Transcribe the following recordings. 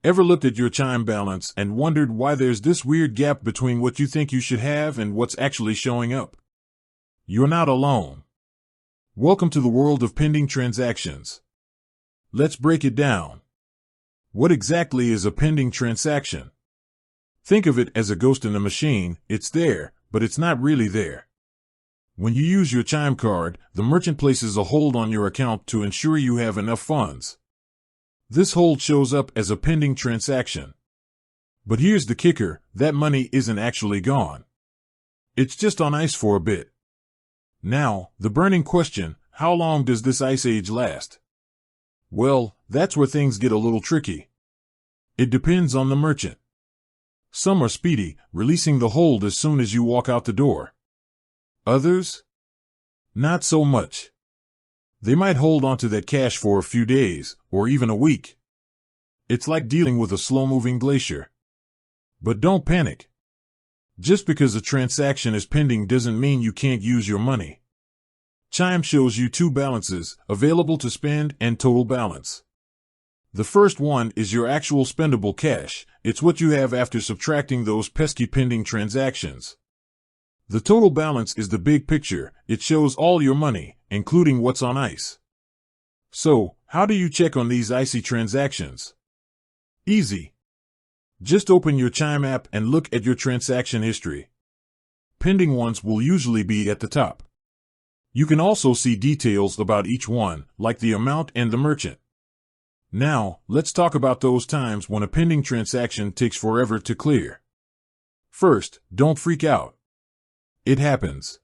Ever looked at your Chime balance and wondered why there's this weird gap between what you think you should have and what's actually showing up? You're not alone. Welcome to the world of pending transactions. Let's break it down. What exactly is a pending transaction? Think of it as a ghost in a machine. It's there, but it's not really there. When you use your Chime card, the merchant places a hold on your account to ensure you have enough funds. This hold shows up as a pending transaction. But here's the kicker, that money isn't actually gone. It's just on ice for a bit. Now, the burning question, how long does this ice age last? Well, that's where things get a little tricky. It depends on the merchant. Some are speedy, releasing the hold as soon as you walk out the door. Others? Not so much. They might hold onto that cash for a few days, or even a week. It's like dealing with a slow-moving glacier. But don't panic. Just because a transaction is pending doesn't mean you can't use your money. Chime shows you two balances, available to spend and total balance. The first one is your actual spendable cash. It's what you have after subtracting those pesky pending transactions. The total balance is the big picture. It shows all your money, including what's on ice. So, how do you check on these icy transactions? Easy. Just open your Chime app and look at your transaction history. Pending ones will usually be at the top. You can also see details about each one, like the amount and the merchant. Now, let's talk about those times when a pending transaction takes forever to clear. First, don't freak out. It happens.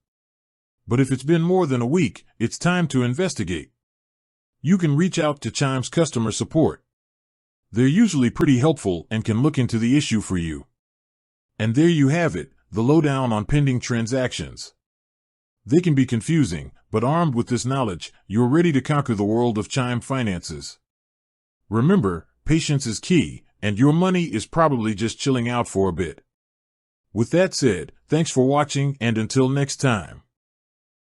But if it's been more than a week, it's time to investigate. You can reach out to Chime's customer support. They're usually pretty helpful and can look into the issue for you. And there you have it, the lowdown on pending transactions. They can be confusing, but armed with this knowledge, you're ready to conquer the world of Chime finances. Remember, patience is key, and your money is probably just chilling out for a bit. With that said, thanks for watching, and until next time.